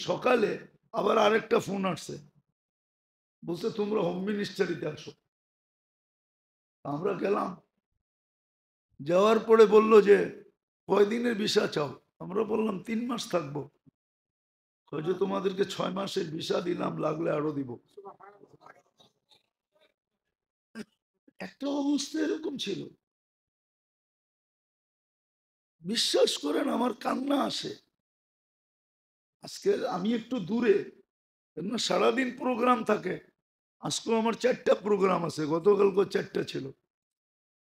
সকালে আবার আরেকটা ফোন আসছে, বলছে তোমরা হোম মিনিস্টারিতে আসো। আমরা গেলাম, যাওয়ার পরে বললো যে কয়দিনের ভিসা চাও? আমরা বললাম 3 মাস থাকবো। হয়তো তোমাদেরকে 6 মাসের ভিসা দিলাম, লাগলে আরো দিব। একটা অবস্থা এরকম ছিল, বিশ্বাস করেন আমার কান্না আসে। আজকে আমি একটু দূরে, সারাদিন প্রোগ্রাম থাকে। আজকেও আমার 4টা প্রোগ্রাম আছে, গতকালকে 4টা ছিল।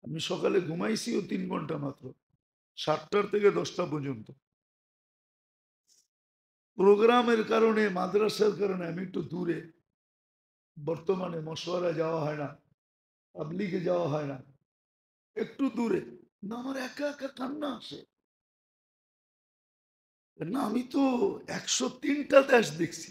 আমি সকালে ঘুমাইছিও 3 ঘন্টা মাত্র, 7টার থেকে 10টা পর্যন্ত। প্রোগ্রামের কারণে, মাদ্রাসার কারণে আমি একটু দূরে। বর্তমানে মশওয়ারা যাওয়া হয় না, তাবলিগে যাওয়া হয় না, একটু দূরে। না, আমার একা একা কান্না আসে। না, আমি তো 103টা দেশ দেখছি।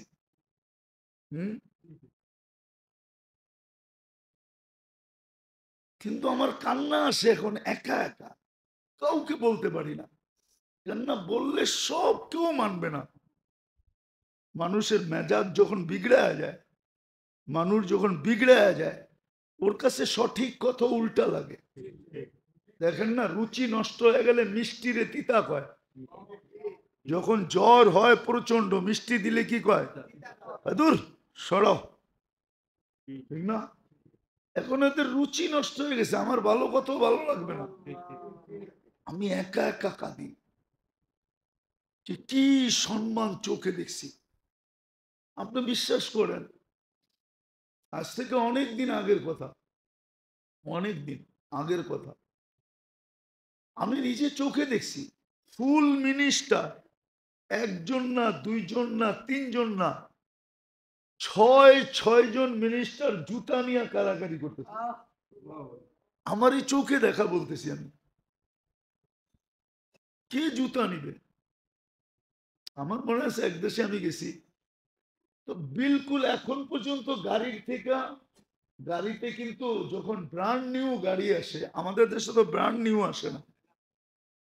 কিন্তু আমার কান্না আসে এখন একা একা, কাউকে বলতে পারি না। কেননা বললে সব কেউ মানবে না। মানুষের মেজাজ যখন বিগড়ে যায়, মানুষ যখন বিগড়ে যায়, ওর কাছে সঠিক কথা উল্টা লাগে। দেখেন না, রুচি নষ্ট হয়ে গেলে মিষ্টিরে তিতা কয়। যখন জ্বর হয় প্রচন্ড, মিষ্টি দিলে কি কয়? দূর সরাও, ঠিক না? এখন এদের রুচি নষ্ট হয়ে গেছে, আমার ভালো কথা ভালো লাগবে না। আমি একা একা কাঁদি, যে কি সম্মান চোখে দেখছি। আপনি বিশ্বাস করেন, আজ থেকে অনেক দিন আগের কথা, অনেক দিন আগের কথা, আমি নিজে চোখে দেখছি ফুল মিনিস্টার, একজন না, দুইজন না, তিনজন না, 6 জন মিনিস্টার জুতা নিয়ে কারাকারি করতেছে। আমারই চোখে দেখা বলতেছি আমি। কে জুতা নিবে? আমার মনে আছে এক দেশে আমি গেছি, তো বিলকুল এখন পর্যন্ত গাড়িতে কিন্তু যখন ব্র্যান্ড নিউ গাড়ি আসে, আমাদের দেশে তো ব্র্যান্ড নিউ আসে না,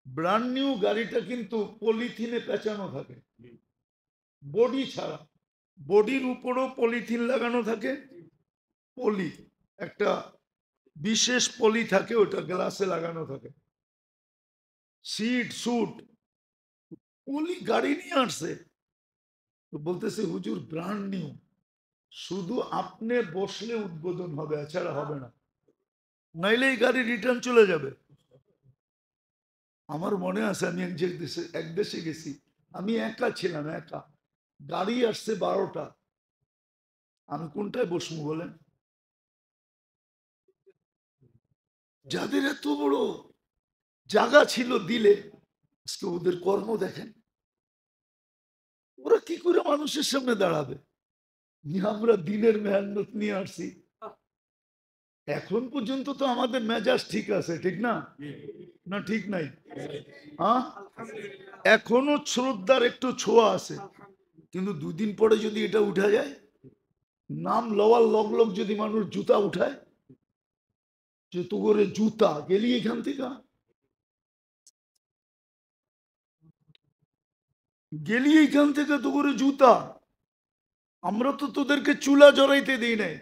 ব্র্যান্ড নিউ গাড়িটা কিন্তু পলিথিনে পেঁচানো থাকে, বডি ছাড়া। বডির উপরও পলিথিন লাগানো থাকে, পলি, একটা বিশেষ পলি থাকে, ওটা গ্লাসে লাগানো থাকে। সিট সুট পলি গাড়ি নিয়ে আসছে, তো বলতেছে হুজুর ব্র্যান্ড নিউ, শুধু আপনি বসলে উদ্বোধন হবে, এছাড়া হবে না, নাইলে এই গাড়ি রিটার্ন চলে যাবে। আমার মনে আছে আমি এক দেশে গেছি, আমি একা ছিলাম, একা। গাড়ি আসছে 12টা, আমি কোনটায় বসবো বলেন? যাদের এত বড় জায়গা ছিল দিলে, আজকে ওদের কর্ম দেখেন, ওরা কি করে মানুষের সামনে দাঁড়াবে? আমরা দিনের মেহনত নিয়ে আসছি, এখন পর্যন্ত তো আমাদের মেজাজ ঠিক আছে, ঠিক না? না ঠিক নাই? হ্যাঁ, এখনো শ্রদ্ধার একটু ছোঁয়া আছে, কিন্তু 2 দিন পরে যদি এটা উঠা যায়, নাম লওয়ার লগ লগ যদি মানুষ জুতা উঠায়, যে তো করে জুতা গেলি এখান থেকে, গেলি এখান থেকে তো করে জুতা। আমরা তো তোদেরকে চুলা জড়াইতে দিই নাই,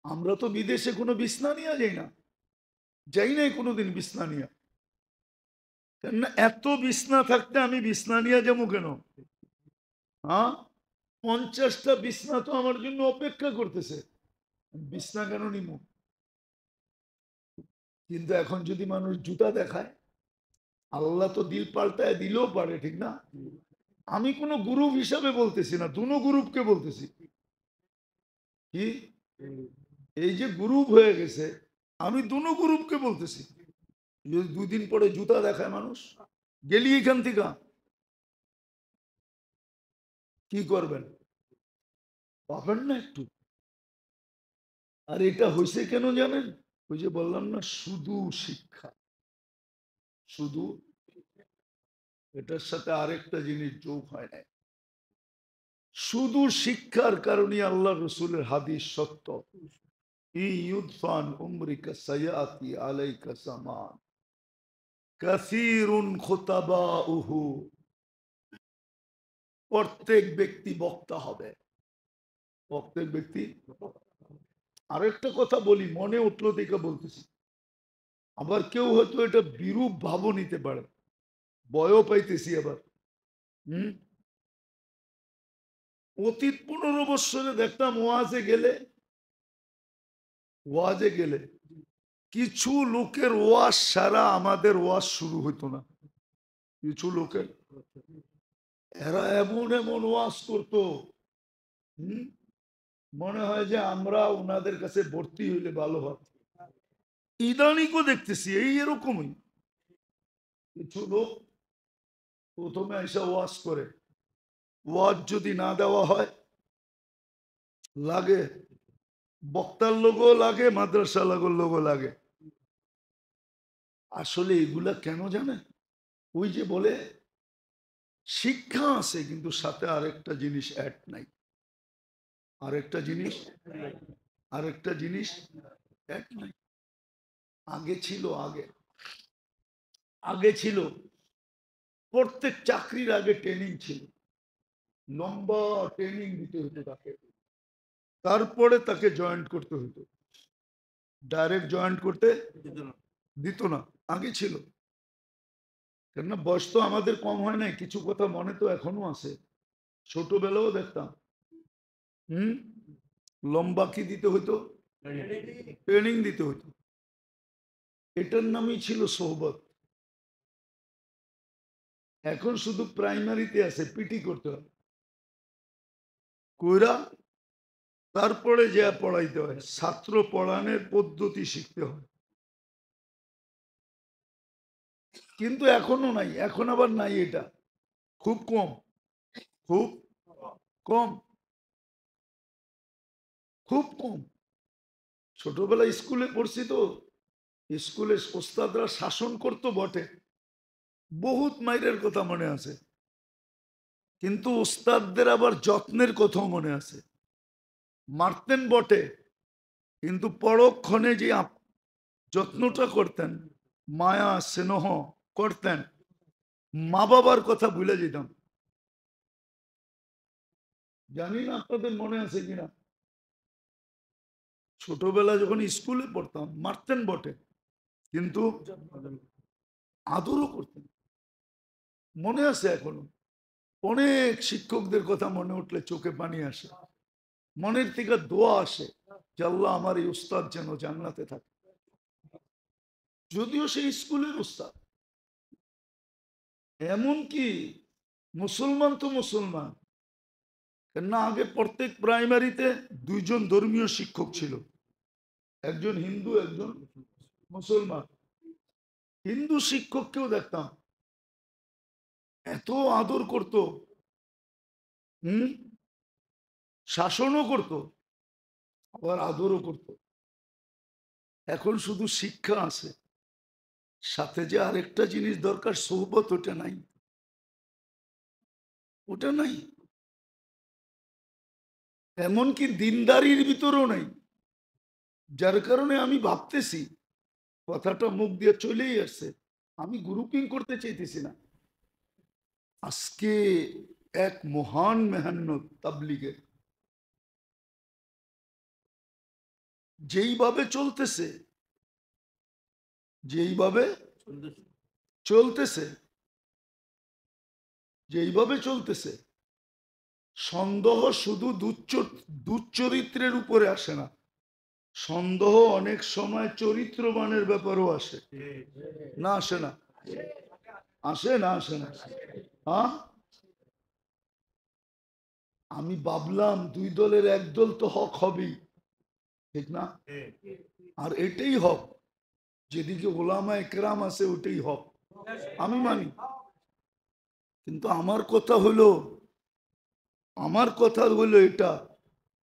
আমরা তো বিদেশে কোনো বিছনা নিয়ে যাই না, যাই নাই কোনোদিন বিছনা নিয়ে। কেননা এত বিছনা থাকতে আমি বিছনা নিয়ে যাবো কেন? হ্যাঁ, 50টা বিছনা তো আমার জন্য অপেক্ষা করতেছে, বিছনা কেন নিব? কিন্তু এখন যদি মানুষ জুতা দেখায়, আল্লাহ তো দিল পাল্টায় দিলেও পারে, ঠিক না? আমি কোনো গ্রুপ হিসাবে বলতেছি না, দুনো গ্রুপকে বলতেছি। কি এই যে গ্রুপ হয়ে গেছে, আমি দুনো গ্রুপকে বলতেছি, যদি 2 দিন পরে জুতা দেখায় মানুষ, গেলি এখান থেকে, কি করবেন? পাবেন না একটু? আর এটা হয়েছে কেন জানেন? ওই যে বললাম না, শুধু শিক্ষা, শুধু, এটার সাথে আরেকটা জিনিস যোগ হয় না, শুধু শিক্ষার কারণে আল্লাহ রসুলের হাদিস সত্য, ইউদফান উমরিকা সায়াতি আলাইকা সামান কাসীরুন খুতাবাউহু, প্রত্যেক ব্যক্তি বক্তা হবে, প্রত্যেক ব্যক্তি। আরেকটা কথা বলি, মনে উঠলো দেখে বলতেছি, আবার কেউ হয়তো এটা বিরূপ ভাবও নিতে পারে, ভয়ও পাইতেছি আবার। অতীত 15 বৎসরে দেখতাম ওয়াজে গেলে কিছু লোকের ওয়াজ সারা আমাদের ওয়াজ শুরু হইতো না। কিছু লোকের এরা এমন এমন ওয়াজ করতো, মনে হয় যে আমরা ওনাদের কাছে ভর্তি হইলে ভালো হয়। ইদানিকও দেখতেছি এই এরকমই কিছু লোক প্রথমে এসে ওয়াজ করে, ওয়াজ যদি না দেওয়া হয় লাগে বক্তার লোগো লাগে, মাদ্রাসা লাগোর লোগো লাগে। আসলে এগুলা কেন জানে? ওই যে বলে শিক্ষা আছে কিন্তু সাথে আরেকটা জিনিস অ্যাড নাই, আরেকটা জিনিস অ্যাড নাই। আগে ছিল প্রত্যেক চাকরির আগে ট্রেনিং ছিল, লম্বা ট্রেনিং দিতে হতো তাকে, তারপরে তাকে জয়েন্ট করতে হতো। ডাইরেক্ট জয়েন্ট করতে দিত না, আগে ছিল। কেননা বয়স তো আমাদের কম হয় নাই, কিছু কথা মনে তো এখনো আছে, ছোটবেলাও দেখতাম। লম্বা কি দিতে হতো? ট্রেনিং দিতে হতো। এটার নামই ছিল সোহবত। এখন শুধু প্রাইমারিতে আছে, পিটি করতে হয়, কইরা তারপরে যা পড়াইতে হয়, ছাত্র পড়ানোর পদ্ধতি শিখতে হয়। কিন্তু এখনো নাই, এখন আবার নাই, এটা খুব কম, খুব কম, খুব কম। ছোটবেলায় স্কুলে পড়ছি তো, স্কুলে ওস্তাদরা শাসন করতো বটে, বহুত মাইরের কথা মনে আছে, কিন্তু ওস্তাদদের আবার যত্নের কথাও মনে আছে। মারতেন বটে, কিন্তু পরক্ষণে যে যত্নটা করতেন, মায়া স্নেহ করতেন, মা বাবার কথা ভুলে যেতাম। জানি না আপনাদের মনে আছে কিনা, ছোটবেলা যখন স্কুলে পড়তাম মারতেন বটে, কিন্তু আদরও করতেন। মনে আছে এখনো, অনেক শিক্ষকদের কথা মনে উঠলে চোখে পানি আসে, মনের থেকে দোয়া আসে যে আল্লাহ আমার এই উস্তাদ যেন জান্নাতে থাকে। যদিও সেই স্কুলের উস্তাদ, এমনকি মুসলমান তো মুসলমান, না, আগে প্রত্যেক প্রাইমারিতে 2 জন ধর্মীয় শিক্ষক ছিল, একজন হিন্দু একজন মুসলমান। হিন্দু শিক্ষককেও দেখতাম এত আদর করত, শাসনও করত, আবার আদরও করত। এখন শুধু শিক্ষা আছে, সাথে যে আরেকটা জিনিস দরকার, সোহবত, ওটা নাই, ওটা নাই। এমনকি দিনদারির ভিতরেও নাই, যার কারণে আমি ভাবতেছি, কথাটা মুখ দিয়ে চলেই আসছে, আমি গ্রুপিং করতে চাইতেছি না। আজকে এক মহান মেহান্নত তাবলিগের যেইভাবে চলতেছে, যেইভাবে চলতেছে, সন্দেহ শুধু দুচ্চরিত্রের উপরে আসে না, সন্দেহ অনেক সময় চরিত্রবানের ব্যাপারও আসে, না আসে না? আসে না? আসে না? হ্যাঁ, আমি ভাবলাম 2 দলের 1 দল তো হক হবেই, ঠিক না? আর এটাই হক, যেদিকে ওলামা একরাম আছে ওটাই হক, আমি মানি। কিন্তু আমার কথা হলো এটা,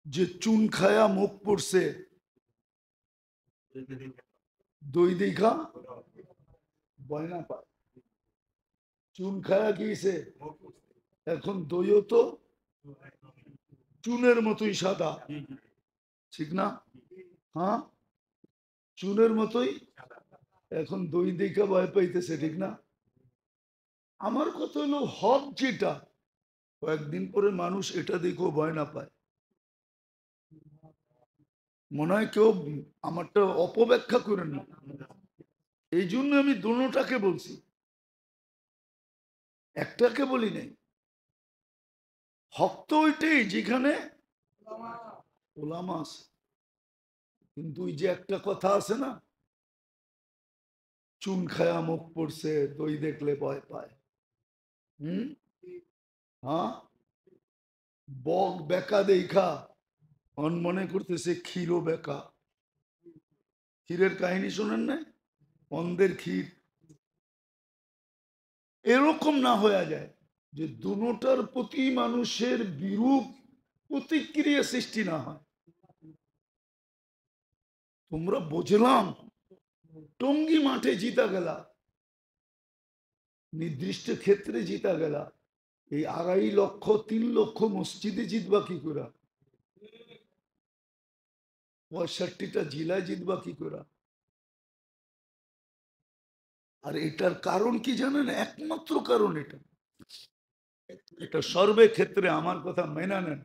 যে চুন খায়া মুখ পড়ছে, দই দেখা ভয় না পায়। চুন খায়া গিয়েছে, এখন দইও তো চুনের মতোই সাদা, ঠিক না? হ্যাঁ, চুনের মতোই, এখন দই দেখা ভয় পাইতেছে, ঠিক না? আমার কথা হলো হক যেটা, কয়েকদিন পরে মানুষ এটা দেখেও ভয় না পায়, মনে হয় কেউ আমারটা অপব্যাখ্যা করেন না। এই জন্য আমি দুটাকে বলছি, একটাকে বলি নাই। হক তো ওইটাই যেখানে ওলামা আছে। কিন্তু ওই যে একটা কথা আছে না, চুন খায়া মুখ পড়ছে দই দেখলে ভয় পায়। হুম, হ্যাঁ, বক বেকা দেখা মনে করতেছে ক্ষীরও বেকা। ক্ষীরের কাহিনী শোনেন না, অন্ধের ক্ষীর। এরকম না হয়ে যায় যে দুটার প্রতি মানুষের বিরূপ প্রতিক্রিয়া সৃষ্টি না হয়। তোমরা বুঝলাম টঙ্গী মাঠে জিতা গেলা, নির্দিষ্ট ক্ষেত্রে জিতা গেলা, এই 2.5 লক্ষ 3 লক্ষ মসজিদে জিতবা কি করে? 65টা জেলায় জিতবা কি করে? আর এটার কারণ কি জানেন? একমাত্র কারণ এটা, এটা সর্বক্ষেত্রে, আমার কথা মেনে নেন,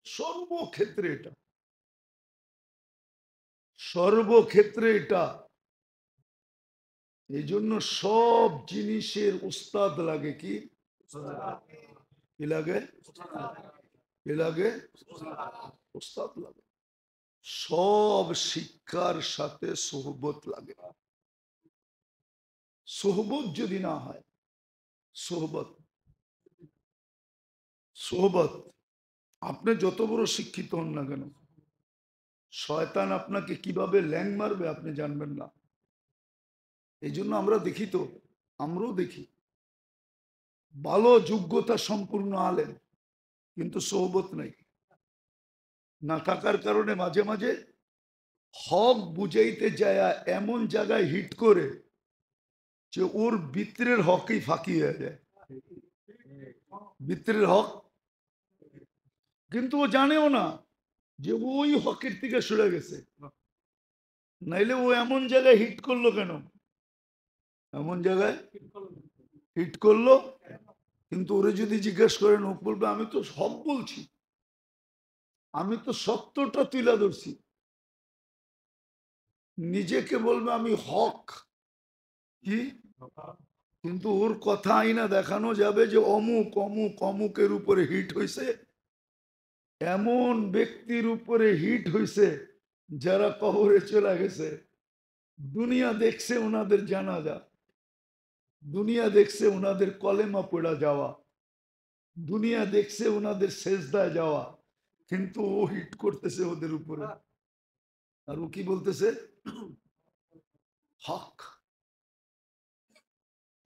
সর্বক্ষেত্রে এটা, সর্বক্ষেত্রে এটা। এই জন্য সব জিনিসের উস্তাদ লাগে। কি কি লাগে? কি লাগে? উস্তাদ লাগে। সব শিক্ষার সাথে সোহবত লাগে। সোহবত যদি না হয়, সোহবত, সোহবত, আপনি যত বড় শিক্ষিত হন না কেন, শয়তান আপনাকে কিভাবে ল্যাং মারবে আপনি জানবেন না। এই জন্য আমরা দেখি তো, আমরাও দেখি ভালো যোগ্যতা সম্পূর্ণ আলেম, কিন্তু সোহবত নাই, না থাকার কারণে মাঝে মাঝে হক বুঝাইতে যায় এমন জায়গায় হিট করে যে ওর ভিতরের হকই ফাঁকি হয়ে যায়, ভিতরের হক। কিন্তু ও জানেও না যে ওই হকের থেকে সরে গেছে, নাইলে ও এমন জায়গায় হিট করলো কেন? এমন জায়গায় হিট করলো, কিন্তু ওরে যদি জিজ্ঞেস করেন ও বলবে আমি তো হক বলছি, আমি তো সত্যটা তুলে ধরছি। নিজেকে বলবে আমি হক, কি, কিন্তু ওর কথা আইনা দেখানো যাবে যে অমুক অমুক অমুকের উপরে হিট হয়েছে, এমন ব্যক্তির উপরে হিট হয়েছে যারা কবরে চলে গেছে, দুনিয়া দেখছে ওনাদের জানাজা, দুনিয়া দেখছে ওনাদের কলেমা পড়া যাওয়া, দুনিয়া দেখছে ওনাদের সেজদায় যাওয়া, কিন্তু ও হিট করতেছে ওদের উপরে। আর ও কি বলতেছে? হক।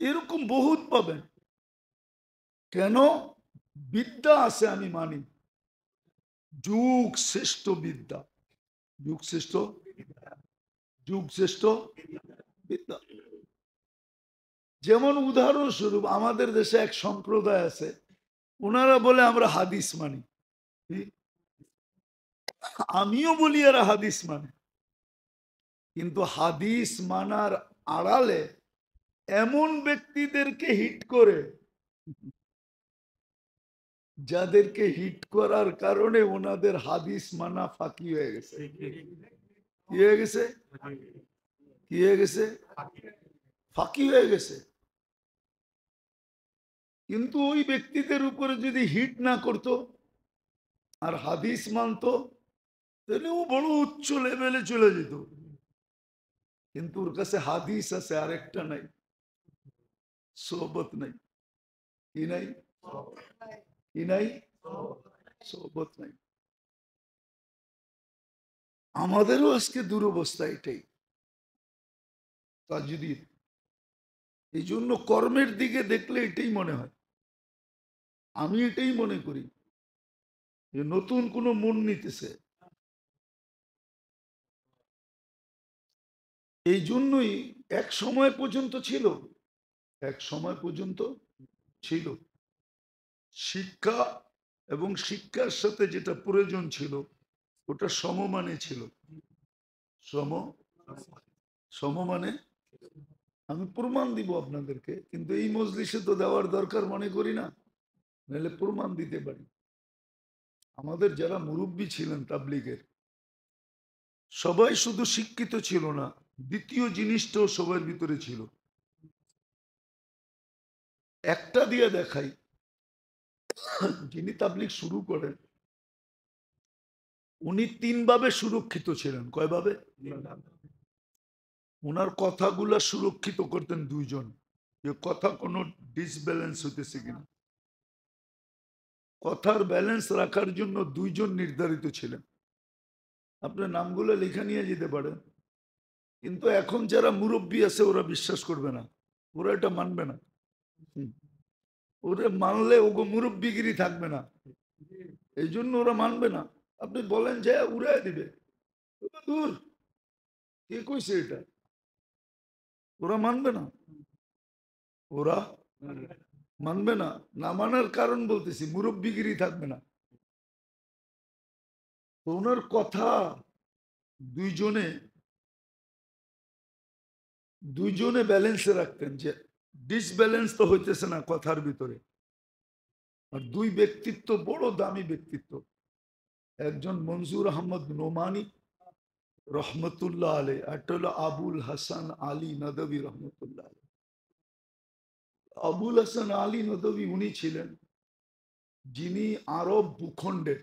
এরকম বহুত পাবেন। কেন? বিদ্যা আছে, আমি মানি, যুগ শ্রেষ্ঠ বিদ্যা, যুগ শ্রেষ্ঠ, যুগ শ্রেষ্ঠ বিদ্যা। যেমন উদাহরণস্বরূপ আমাদের দেশে এক সম্প্রদায় আছে, ওনারা বলে আমরা হাদিস মানি। আমিও বলি এরা হাদিস মানে, কিন্তু হাদিস মানার আড়ালে এমন ব্যক্তিদেরকে হিট করে যাদেরকে হিট করার কারণে ওনাদের হাদিস মানা ফাঁকি হয়ে গেছে। কি হয়ে গেছে? কি হয়ে গেছে? ফাঁকি হয়ে গেছে। কিন্তু ওই ব্যক্তিদের উপরে যদি হিট না করতো আর হাদিস মানতো, তাহলে ও বড় উচ্চ লেভেলে চলে যেত। কিন্তু ওর কাছে হাদিস আছে, আরেকটা নাই, সোহবত নাই। কি নাই? কি নাই? সোহবত নাই। আমাদেরও আজকে দুরবস্থা এটাই। তা যদি এই জন্য কর্মের দিকে দেখলে এটাই মনে হয়, আমি এটাই মনে করি যে নতুন কোনো মন নিতেছে। এই জন্যই এক সময় পর্যন্ত ছিল, এক সময় পর্যন্ত ছিল শিক্ষা এবং শিক্ষার সাথে যেটা প্রয়োজন ছিল ওটা সমমানে ছিল। সম সমমানে, আমি প্রমাণ দিব আপনাদেরকে, কিন্তু এই মজলিসে তো দেওয়ার দরকার মনে করি না। নাহলে প্রমাণ দিতে পারি। আমাদের যারা মুরব্বী ছিলেন তাবলিগের, সবাই শুধু শিক্ষিত ছিল না, দ্বিতীয় জিনিসটাও সবার ভিতরে ছিল। একটা দিয়ে দেখাই, যিনি তাবলিগ শুরু করেন উনি 3 ভাবে সুরক্ষিত ছিলেন। কয়ভাবে? ওনার কথাগুলা সুরক্ষিত করতেন দুইজন, যে কথা কোনো ডিসব্যালেন্স হইতেছে কিনা। কথার ব্যালেন্স রাখার জন্য দুইজন নির্ধারিত ছিলেন। আপনার নামগুলো লেখা নিয়ে যেতে পারেন, কিন্তু এখন যারা মুরব্বী আছে ওরা বিশ্বাস করবে না, ওরা এটা মানবে না। ওরা মানলে ওগো মুরব্বীগিরি থাকবে না, এই জন্য ওরা মানবে না। আপনি বলেন যে উড়াই দিবে, দূর, কে কইছে এটা? ওরা মানবে না, ওরা মানবে না। না মানার কারণ বলতেছি, মুরব্বীগিরি থাকবে না। তো ওনার কথা দুইজনে দুইজনে ব্যালেন্সে রাখতেন, যে ডিসব্যালেন্স তো হইতেছে না কথার ভিতরে। আর দুই ব্যক্তিত্ব বড় দামি ব্যক্তিত্ব, একজন মনজুর আহমদ নোমানি রহমতুল্লাহ আলী, একটা হলো আবুল হাসান আলী নদভী রহমতুল্লাহ আলী। আবুল হাসান আলী নদভী উনি ছিলেন যিনি আরব ভূখণ্ডের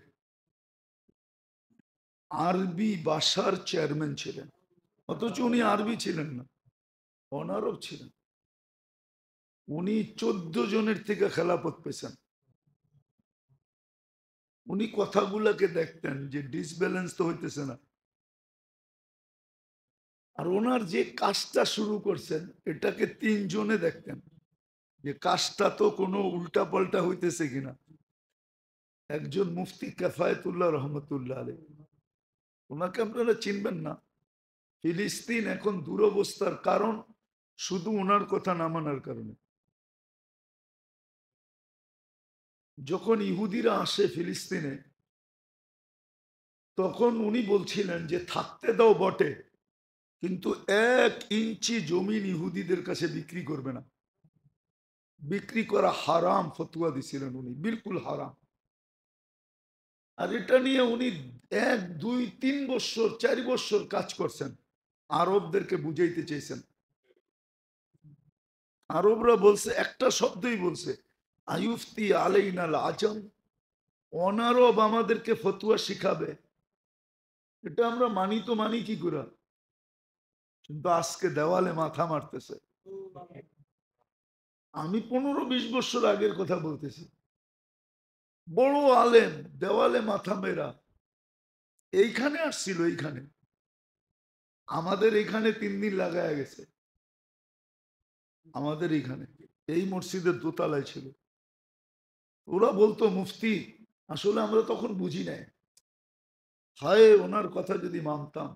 আরবি ভাষার চেয়ারম্যান ছিলেন, অথচ উনি আরবি ছিলেন না, অনারব ছিলেন। উনি 14 জনের থেকে খেলাফত পেয়েছেন। উনি কথাগুলাকে দেখতেন যে ডিসব্যালেন্স তো হইতেছে না। আর ওনার যে কাজটা শুরু করছেন এটাকে 3 জনে দেখতেন, যে কাজটা তো কোনো উল্টা পাল্টা হইতেছে কিনা। একজন মুফতি কেফায়েতুল্লাহ রহমতুল্লাহ আলী, ওনাকে আপনারা চিনবেন না। ফিলিস্তিন এখন দুরবস্থার কারণ শুধু ওনার কথা না মানার কারণে। যখন ইহুদিরা আসে ফিলিস্তিনে, তখন উনি বলছিলেন যে থাকতে দাও বটে, কিন্তু 1 ইঞ্চি জমিন ইহুদিদের কাছে বিক্রি করবে না। বিক্রি করা হারাম ফতুয়া দিছিলেন উনি, বিলকুল হারাম। আর এটা নিয়ে উনি 1, 2, 3 বছর 4 বছর কাজ করছেন, আরবদেরকে বুঝাইতে চেয়েছেন। আরবরা বলছে, একটা শব্দই বলছে, আয়ুফতি আলাইনাল আজম, অনারব আমাদেরকে ফতুয়া শিখাবে। এটা আমরা মানি তো মানি কি করে, কিন্তু আজকে দেওয়ালে মাথা মারতেছে। আমি 15-20 বছর আগের কথা বলতেছি। বড় আলেম দেওয়ালে মাথা মেরা, এইখানে আসছিল, এইখানে আমাদের এখানে 3 দিন লাগায় গেছে। আমাদের এখানে এই মসজিদের দোতলায় ছিল। ওরা বলতো মুফতি, আসলে আমরা তখন বুঝি নাই, হায় ওনার কথা যদি মানতাম।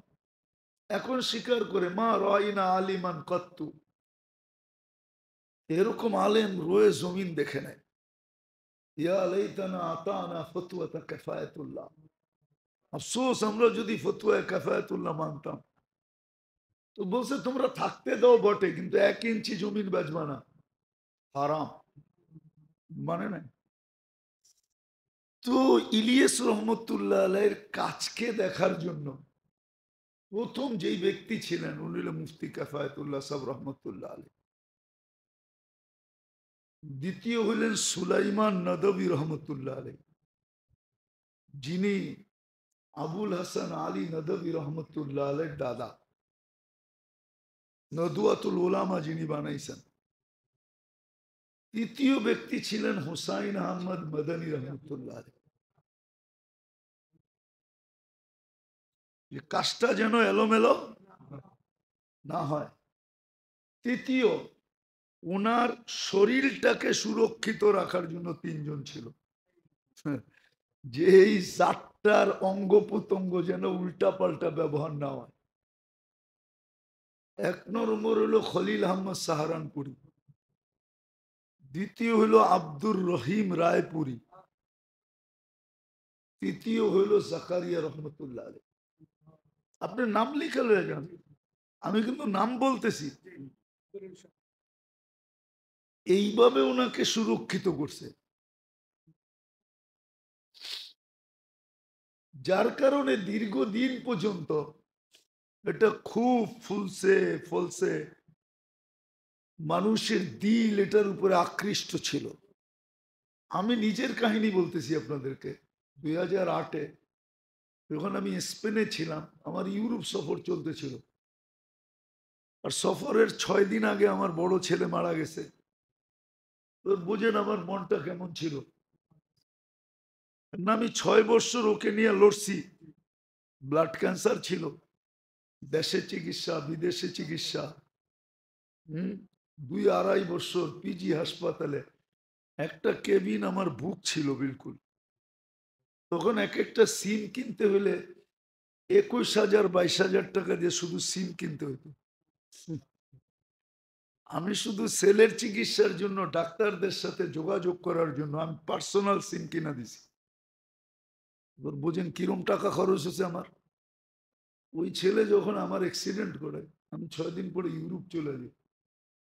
এখন স্বীকার করে, মা রাইনা আলিমান কত্তু, এরকম আলেম রয়ে জমিন দেখে নেয়। ইয়া লাইতানা আতানা ফতওয়াতা কিফায়াতুল্লাহ, আফসোস আমরা যদি ফতোয়া কিফায়াতুল্লাহ মানতাম। তো বলছে তোমরা থাকতে দাও বটে, কিন্তু 1 ইঞ্চি জমিন বেচবা না, হারাম। মানে নাই। তো ইলিয়াস রহমতুল্লাহ আলাইহির কাজকে দেখার জন্য প্রথম যেই ব্যক্তি ছিলেন উনি হলেন মুফতি কিফায়াতুল্লাহ সাহেব রহমতুল্লাহ আলাইহি। দ্বিতীয় হলেন সুলাইমান নদভী রহমতুল্লাহ আলাইহি, যিনি আবুল হাসান আলী নদভী রহমতুল্লাহ আলাইহির দাদা, নদওয়াতুল উলামা যিনি বানাইছেন। তৃতীয় ব্যক্তি ছিলেন হুসাইন আহমদ মদনী রহমতুল্লাহ আলাইহি। যে কাজটা যেন এলোমেলো না হয়। তৃতীয়, ওনার শরীরটাকে সুরক্ষিত রাখার জন্য 3 জন ছিল, যে এই 4টার অঙ্গ প্রত্যঙ্গ যেন উল্টা পাল্টা ব্যবহার না হয়। 1 নম্বর হলো খলিল আহমদ সাহারানপুরি, দ্বিতীয় হলো আব্দুর রহিম রায়পুরি, তৃতীয় হলো জাকারিয়া রহমতুল্লাহ আলাইহি। আপনার নাম লিখে লয়ে যান, আমি কিন্তু নাম বলতেছি। এইভাবে ওনাকে সুরক্ষিত করছে। যার কারণে দীর্ঘদিন পর্যন্ত এটা খুব ফুলছে ফলছে, মানুষের দিল এটার উপরে আকৃষ্ট ছিল। আমি নিজের কাহিনী বলতেছি আপনাদেরকে। 2008-এ যখন আমি স্পেনে ছিলাম, আমার ইউরোপ সফর চলতেছিল, আর সফরের 6 দিন আগে আমার বড় ছেলে মারা গেছে। তো বোঝেন আমার মনটা কেমন ছিল। না, আমি 6 বছর ওকে নিয়ে লড়ছি। ব্লাড ক্যান্সার ছিল, দেশে চিকিৎসা বিদেশে চিকিৎসা, 2-2.5 বছর পিজি হাসপাতালে। একটা কেবিন আমার বুক ছিল বিলকুল। তখন এক একটা সিম কিনতে হলে 21,000-22,000 টাকা দিয়ে শুধু সিম কিনতে হতো। আমি শুধু সেলের চিকিৎসার জন্য ডাক্তারদের সাথে যোগাযোগ করার জন্য আমি পার্সোনাল সিম কিনা দিছি। বুঝেন কিরম টাকা খরচ হয়েছে আমার। ওই ছেলে যখন আমার অ্যাক্সিডেন্ট করে, আমি 6 দিন পরে ইউরোপ চলে যাই।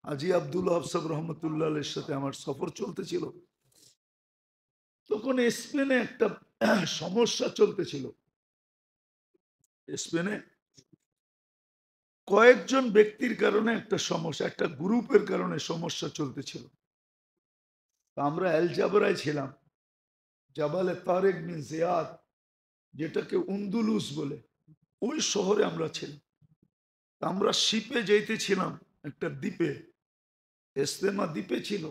হাজী আব্দুল হাফসাব রহমতুল্লাহ এর সাথে আমার সফর চলতেছিল। তখন স্পেনে একটা সমস্যা চলতেছিল। স্পেনে কয়েকজন ব্যক্তির কারণে একটা সমস্যা, একটা গ্রুপের কারণে সমস্যা চলতেছিল। আমরা এল জাবরায় ছিলাম, জাবালে তারেক বিন জিয়াদ, যেটাকে উন্দুলুস বলে, ওই শহরে আমরা ছিলাম। আমরা শিপে যাইতেছিলাম একটা দ্বীপে, এস্তেমা দ্বীপে ছিল।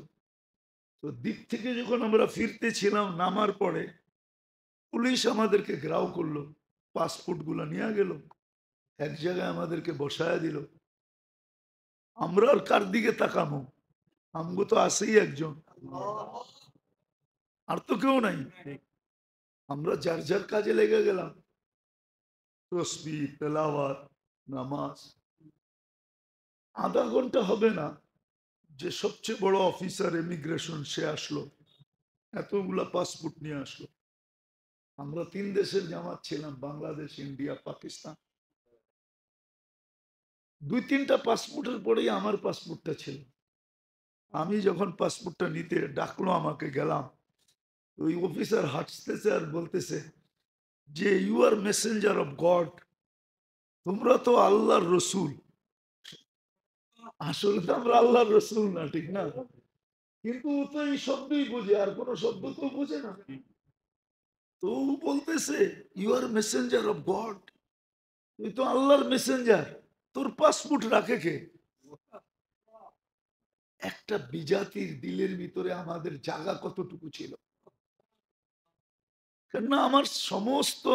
তো দ্বীপ থেকে যখন আমরা ফিরতেছিলাম, নামার পরে পুলিশ আমাদেরকে ঘেরাও করলো, পাসপোর্ট গুলা নিয়ে গেল, এক জায়গায় আমাদেরকে বসায় দিল। আমরা আর কার দিকে তাকামো, আমগো তো আছেই একজন, আর তো কেউ নাই। আমরা যার যার কাজে লেগে গেলাম, তসবিহ তেলাওয়াত নামাজ। আধা ঘন্টা হবে না যে সবচেয়ে বড় অফিসার ইমিগ্রেশন সে আসলো, এতগুলা পাসপোর্ট নিয়ে আসলো। আমরা 3 দেশের জামাত ছিলাম, বাংলাদেশ, ইন্ডিয়া, পাকিস্তান। 2-3টা পাসপোর্টের পরেই আমার পাসপোর্টটা ছিল। আমি যখন পাসপোর্টটা নিতে ডাকলো আমাকে, গেলাম, ওই অফিসার হাসতেছে আর বলতেছে যে you are messenger of God, তোমরা তো আল্লাহর রসুল। আসলে তো আমরা আল্লাহর রসুল না, ঠিক না? কিন্তু ও তো এই শব্দই বোঝে, আর কোন শব্দ তো বোঝে না। তো ও বলতেছে you are messenger of God, তুই তো আল্লাহর মেসেঞ্জার, তোর পাসপোর্ট রাখে কে? একটা বিজাতির দিলের ভিতরে আমাদের জায়গা কতটুকু ছিল। কেননা আমার সমস্ত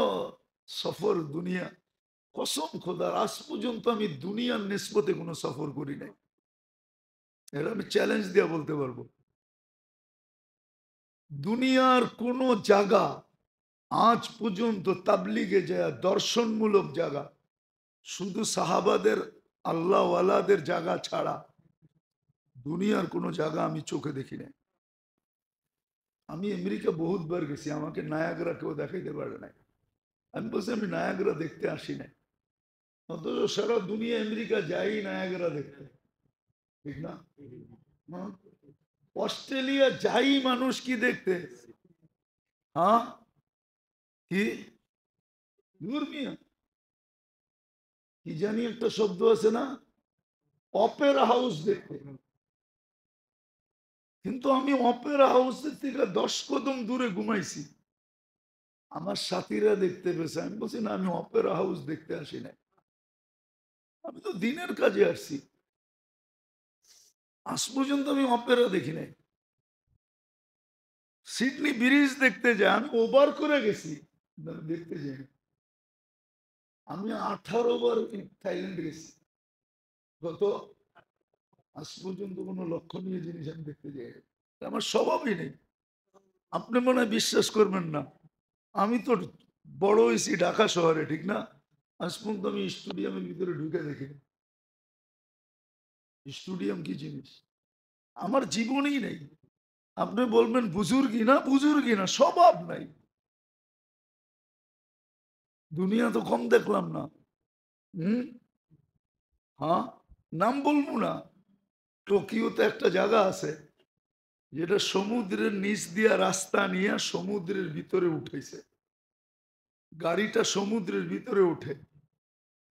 সফর দুনিয়া, কসম খোদার, আজ পর্যন্ত আমি দুনিয়ার নিসবতে কোনো সফর করি নাই। এটা আমি চ্যালেঞ্জ দিয়ে বলতে পারবো, দুনিয়ার কোন জায়গা আজ পর্যন্ত তাবলিগে যায় দর্শনমূলক জায়গা, শুধু সাহাবাদের আল্লাহওয়ালাদের জায়গা ছাড়া দুনিয়ার কোন জায়গা আমি চোখে দেখি নাই। আমি আমেরিকা বহুতবার গেছি, আমাকে নায়াগ্রা কেউ দেখাইতে পারে নাই। আমি বলছি আমি নায়াগ্রা দেখতে আসি নাই, অথচ সারা দুনিয়া আমেরিকা যাই নায়াগ্রা দেখতে, ঠিক না? অস্ট্রেলিয়া যাই মানুষ কি দেখতে, হ্যাঁ কি ধর্মীয় কি জানি একটা শব্দ আছে না, অপেরা হাউস দেখতে। কিন্তু আমি অপেরা হাউসের থেকে 10 কদম দূরে ঘুমাইছি, আমার সাথীরা দেখতে পেয়েছে। আমি বলছি না, আমি অপেরা হাউস দেখতে আসি না, আমি তো দিনের কাজে আসছি। আজ পর্যন্ত আমি অপেরা দেখি নাই। সিডনি ব্রিজ দেখতে যাই, আমি ওভার করে গেছি, দেখতে যাই। আমি 18 বার থাইল্যান্ড গেছি, গত আজ পর্যন্ত কোনো লক্ষণীয় জিনিস আমি দেখতে যাই, আমার স্বভাবই নেই। আপনি মনে হয় বিশ্বাস করবেন না, আমি তো বড় হয়েছি ঢাকা শহরে, ঠিক না? আজ পর্যন্ত আমি স্টেডিয়ামের ভিতরে ঢুকে দেখি। স্টেডিয়াম কি জিনিস আমার জীবনেই নেই। আপনি বলবেন বুজুর্গি না, বুজুর্গি না, স্বভাব নাই। দুনিয়া তো কম দেখলাম না। হ্যাঁ, নাম বলবো না। টোকিওতে একটা জায়গা আছে যেটা সমুদ্রের নিচ দিয়া রাস্তা নিয়ে সমুদ্রের ভিতরে উঠেছে। গাড়িটা সমুদ্রের ভিতরে ওঠে,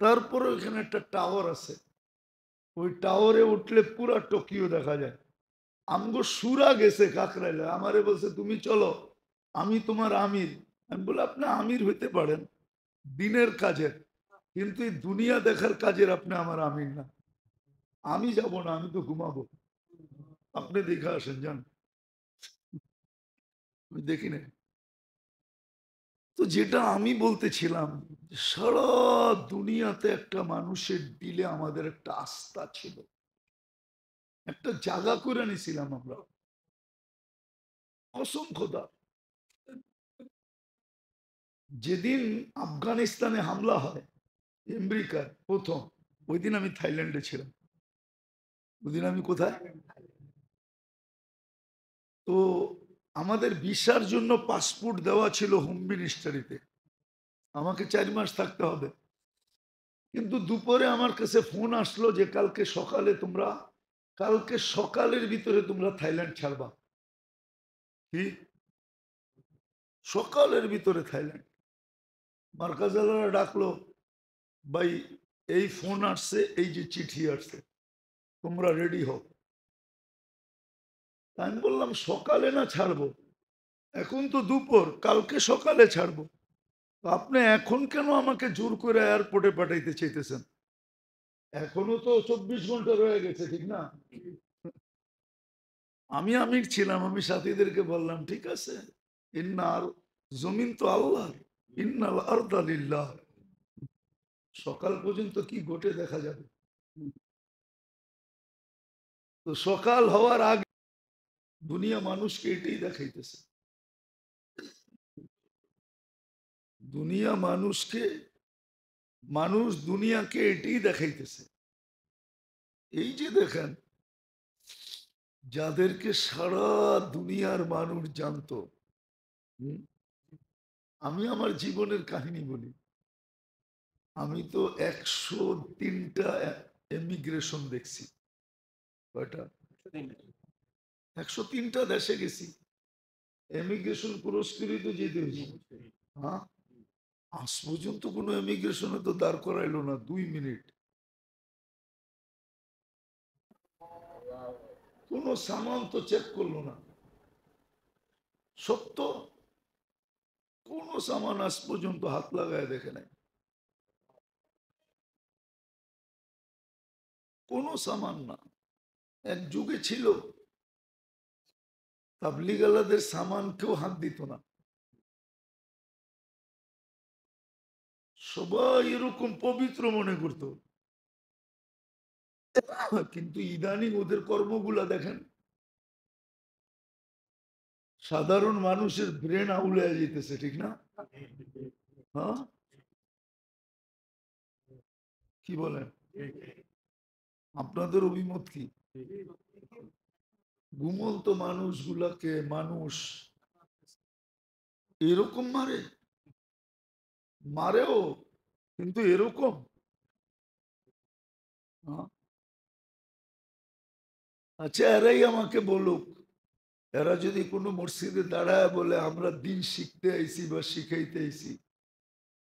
তারপরে ওখানে একটা টাওয়ার আছে, ওই টাওয়ারে উঠলে পুরা টোকিও দেখা যায়। আমগো সুরা গেছে কাকরাইলে, আমারে বলছে তুমি চলো, আমি তোমার আমির। আমি বলে আপনি আমির হইতে পারেন দিনের কাজের, কিন্তু এই দুনিয়া দেখার কাজের আপনি আমার আমির না। আমি যাব না, আমি তো ঘুমাবো, আপনি দেখে আসেন যান। আমি দেখি না। তো যেটা আমি বলতেছিলাম, সারা দুনিয়াতে একটা মানুষের দিলে আমাদের একটা আস্থা ছিল, একটা জায়গা করে নিছিলাম আমরা। অসংখ্যতা। যেদিন আফগানিস্তানে হামলা হয় আমেরিকার প্রথম, ওই দিন আমি থাইল্যান্ডে ছিলাম। ওই দিন আমি কোথায়, তো আমাদের ভিসার জন্য পাসপোর্ট দেওয়া ছিল হোম মিনিস্ট্রিতে, আমাকে 4 মাস থাকতে হবে। কিন্তু দুপুরে আমার কাছে ফোন আসলো যে কালকে সকালের ভিতরে তোমরা থাইল্যান্ড ছাড়বা। কি সকালের ভিতরে থাইল্যান্ড? মার্কাজালারা ডাকলো, ভাই এই ফোন আসছে, এই যে চিঠি আসছে, তোমরা রেডি হও। আমি বললাম সকালে না ছাড়বো, এখন তো দুপুর, কালকে সকালে ছাড়বো। তো আপনি এখন কেন আমাকে জোর করে এয়ারপোর্টে পাঠাইতে চাইতেছেন? এখনো তো 24 ঘন্টা রয়ে গেছে, ঠিক না? আমি আমির ছিলাম, আমি সাথীদেরকে বললাম ঠিক আছে, ইন্নার জমিন তো আল্লাহ, ইন্নাল আরদা লিল্লাহ, সকাল পর্যন্ত কি ঘটে দেখা যাবে। তো সকাল হওয়ার আগে দুনিয়া মানুষকে এটাই দেখাইতেছে, দুনিয়া মানুষকে, মানুষ দুনিয়াকে এটাই দেখাইতেছে। এই যে দেখেন, যাদেরকে সারা দুনিয়ার মানুষ জানতো। হুম, আমি আমার জীবনের কাহিনী বলি, আমি তো 103টা এমিগ্রেশন দেখছি। কয়টা? 103টা দেশে গেছি, এমিগ্রেশন পুরস্কৃত যেতে হয়েছে। হ্যাঁ, আজ পর্যন্ত কোনো এমিগ্রেশনে তো দাঁড় করাইলো না 2 মিনিট, কোনো সামান তো চেক করলো না। সত্য, কোনো সামান আজ পর্যন্ত হাত লাগায় দেখে নাই, কোনো সামান না। এক যুগে ছিল তাবলিগালাদের সামান কেউ হাত দিত না, সবাই এরকম পবিত্র মনে করত। কিন্তু ইদানিং ওদের কর্মগুলা দেখেন, সাধারণ মানুষের ব্রেন আউলে যেতেছে, ঠিক না? হ্যাঁ, কি বলেন, আপনাদের অভিমত কি? ঘুমন্ত মানুষগুলাকে মানুষ এরকম মারে, মারেও, কিন্তু এরকম। হ্যাঁ? আচ্ছা, এরাই আমাকে বলুক, এরা যদি কোনো মসজিদে দাঁড়ায় বলে আমরা দিন শিখতে আইছি বা শিখাইতে আইছি,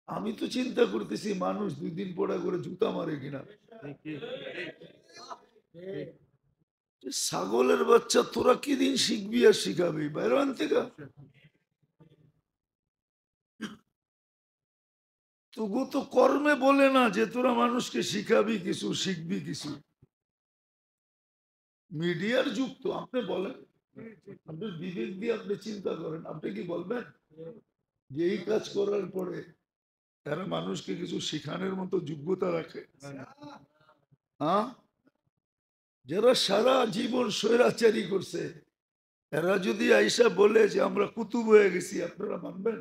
আমি তো চিন্তা করতেছি মানুষ 2 দিন পরে করে জুতা মারে কিনা। ছাগলের বাচ্চা, তোরা কি দিন শিখবি আর শিখাবি বাইরে থেকে? তবু তো কর্মে বলে না যে তোরা মানুষকে শিখাবি কিছু, শিখবি কিছু। মিডিয়ার যুগ তো, আপনি বলেন, আপনি বিবেক দিয়ে আপনি চিন্তা করেন, আপনি কি বলবেন যে এই কাজ করার পরে তারা মানুষকে কিছু শিখানোর মতো যোগ্যতা রাখে? হ্যাঁ, যারা সারা জীবন স্বৈরাচারী করছে, এরা যদি আইসা বলে যে আমরা কুতুব হয়ে গেছি, আপনারা মানবেন?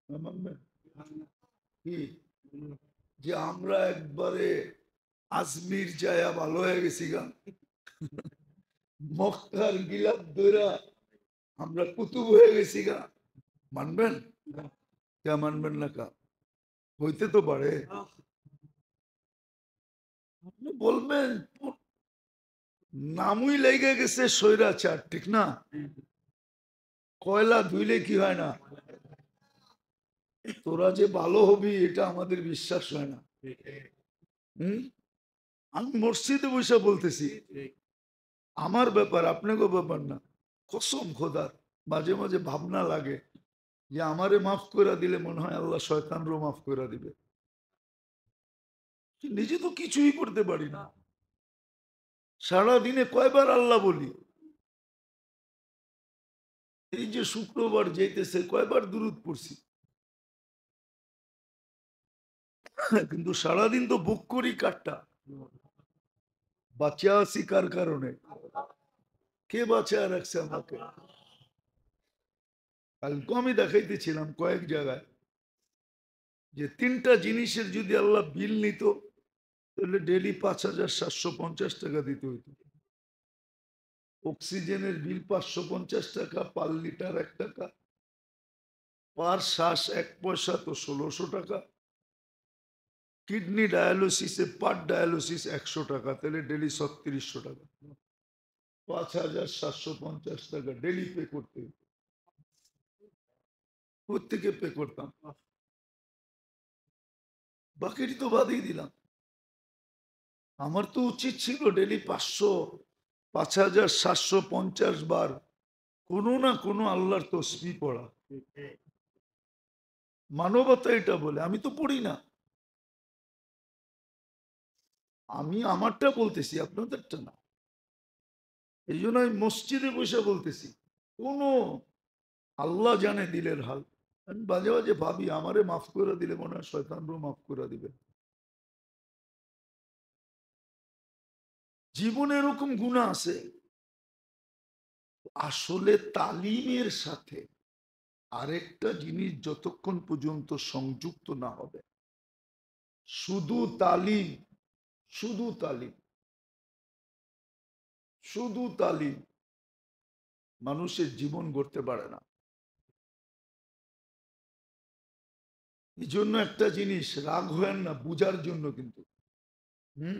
মানবেন কি যে আমরা একবারে আজমির যায়া ভালো হয়ে গেছি গা, মক্কার গিলাপ ধরা আমরা কুতুব হয়ে গেছি গা? মানবেন? কে মানবেন না কা? হইতে তো পারে। আপনি বলবেন নামই লেগে গেছে স্বৈরাচার, ঠিক না? কয়লা ধুইলে কি হয় না? তোরা যে ভালো হবি এটা আমাদের বিশ্বাস হয় না। হম, আমি মসজিদে বসে বলতেছি, আমার ব্যাপার আপনাকে ব্যাপার না। কসম খোদার মাঝে মাঝে ভাবনা লাগে যে আমারে মাফ করে দিলে মনে হয় আল্লাহ শয়তানরও মাফ করে দিবে। নিজে তো কিছুই করতে পারি না। সারা দিনে কয়বার আল্লাহ বলি? এই যে শুক্রবার যেতেছে কয়বার দুরূদ পড়ছি, কিন্তু সারাদিন তো বুক করি কাটটা। বাঁচা আছি কার কারণে? কে বাঁচা রাখছে আমাকে? কালকে আমি দেখাইতেছিলাম কয়েক জায়গায় যে 3টা জিনিসের যদি আল্লাহ বিল নিত তাহলে ডেলি 5,750 টাকা দিতে হইতো। অক্সিজেনের বিল 550 টাকা, পার লিটার 1 টাকা, পার শ্বাস 1 পয়সা তো 1600 টাকা, কিডনি ডায়ালিসিসে পার ডায়ালিসিস 100 টাকা, তাহলে ডেলি 3600 টাকা, 5,750 টাকা ডেলি পে করতে হইতো। প্রত্যেকে পে করতাম, বাকিটি তো বাদই দিলাম। আমার তো উচিত ছিল ডেলি 5,750 বার কোনো না কোনো আল্লাহর তসবিহ পড়া। মানবতা এটা বলে, আমি তো পড়ি না। আমি আমারটা বলতেছি, আপনাদেরটা না। এই জন্য আমি মসজিদে বসে বলতেছি, কোন আল্লাহ জানে দিলের হাল। আমি বাজে বাজে ভাবি আমারে মাফ করে দিলে মনে হয় শয়তানরও মাফ করে দিবে। জীবনে এরকম গুনাহ আছে। আসলে তালিমের সাথে আরেকটা জিনিস যতক্ষণ পর্যন্ত সংযুক্ত না হবে, শুধু তালিম, শুধু তালিম, শুধু তালিম মানুষের জীবন গড়তে পারে না। এই জন্য একটা জিনিস, রাগ হয় না, বুঝার জন্য কিন্তু। হম,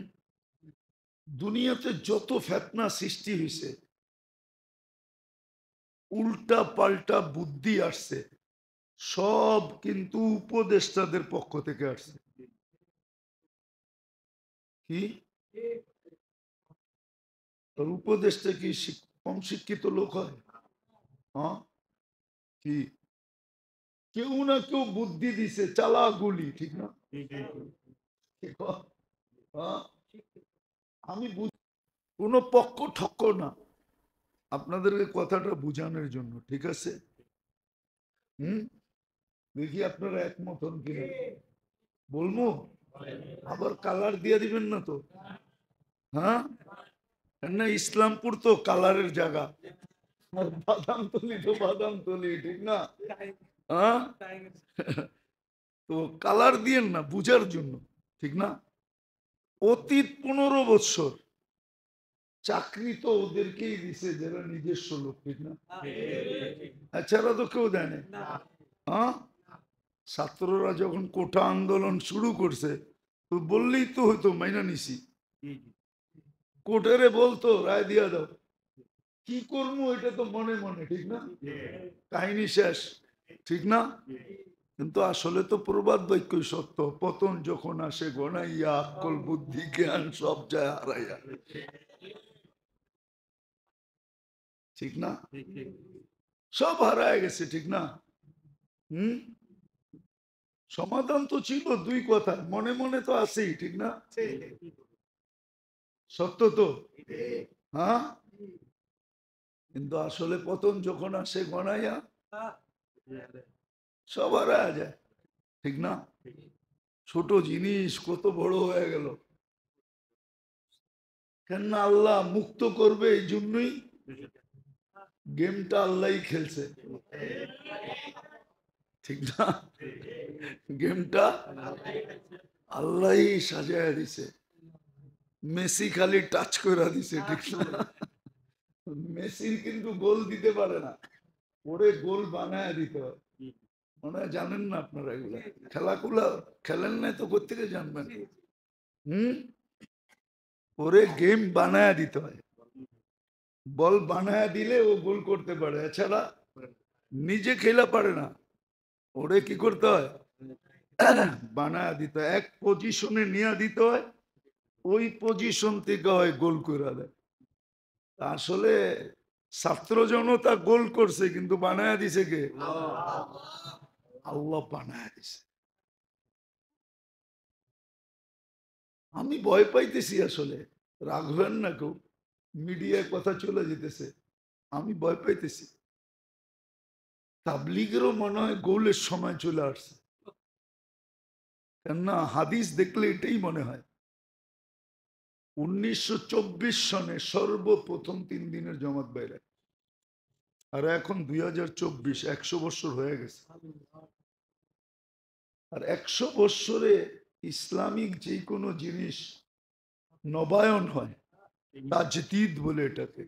দুনিয়াতে যত ফেতনা সৃষ্টি হয়েছে, উল্টা পাল্টা বুদ্ধি আসছে, সব কিন্তু উপদেষ্টাদের পক্ষ থেকে আসছে। কি তোর উপদেষ্টা কি কম শিক্ষিত লোক হয়? হ্যাঁ, কি কেউ না কেউ বুদ্ধি দিছে, চালা গুলি, ঠিক না? হ্যাঁ, আমি কোন পক্ষ ঠক্ক না, আপনাদেরকে কথাটা বুঝানোর জন্য, ঠিক আছে? হম, দেখি আপনারা একমত হন কিনা। বলবো আবার কালার দিয়ে দিবেন না তো? হ্যাঁ, না ইসলামপুর তো কালারের জায়গা, আর বাদামতলি তো বাদামতলি, ঠিক না? হ্যাঁ, তো কালার দিয়েন না, বুঝার জন্য, ঠিক না? অতীত 15 বছর চাকরি তো ওদেরকেই দিছে যারা নিজস্ব লোক, ঠিক না? এছাড়া তো কেউ দেয় না। হ্যাঁ, ছাত্ররা যখন কোঠা আন্দোলন শুরু করছে তো বললেই তো হয়তো মাইনা নিছি, কোর্টেরে বলতো রায় দিয়া দাও, কি করবো এটা তো মনে মনে, ঠিক না? কাহিনী শেষ, ঠিক না? কিন্তু আসলে তো প্রবাদ বাক্যই সত্য, পতন যখন আসে গনাইয়া, আক্কল বুদ্ধি জ্ঞান সব যায় হারাইয়া, ঠিক না? সব হারায় গেছে, ঠিক না? হম, সমাধান তো ছিল 2 কথা, মনে মনে তো আছেই, ঠিক না? সত্য তো, হ্যাঁ, কিন্তু আসলে পতন যখন আসে গনাইয়া, সব হারায় যায়, ঠিক না? ছোট জিনিস কত বড় হয়ে গেল, কেন আল্লাহ মুক্ত করবে এই জন্যই গেমটা আল্লাহই খেলছে, ঠিক না? গেমটা আল্লাহই সাজায় দিছে, মেসি খালি টাচ করে দিছে, ঠিক না? মেসির কিন্তু গোল দিতে পারে না, ওরে গোল বানায় দিতে হয়। মনে হয় জানেন না আপনারা, এগুলো খেলাকুলা খেলেন নাই তো কোত্থেকে জানবেন? হম, ওরে গেম বানায় দিতে হয়, বল বানায় দিলে ও গোল করতে পারে, এছাড়া নিজে খেলা পারে না। ওরে কি করতে হয়? বানায় দিতে হয়, এক পজিশনে নিয়ে দিতে হয়, ওই পজিশন থেকে হয় গোল করে দেয়। আসলে ছাত্র জনতা গোল করছে, কিন্তু বানায় দিছে কে? আল্লাহ বানায় দিছে। আমি ভয় পাইতেছি আসলে, রাখবেন না কেউ, মিডিয়ায় কথা চলে যেতেছে, আমি ভয় পাইতেছি। তাবলিগেরও মনে হয় গোলের সময় চলে আসছে, কেননা হাদিস দেখলে এটাই মনে হয়। 1924 সনে সর্বপ্রথম 3 দিনের জমাত বাইরে, আর এখন 2024, 100 বছর হয়ে গেছে। আর 100 বছরে ইসলামিক যে কোনো জিনিস নবায়ন হয়, তাজদীদ বলে এটাকে।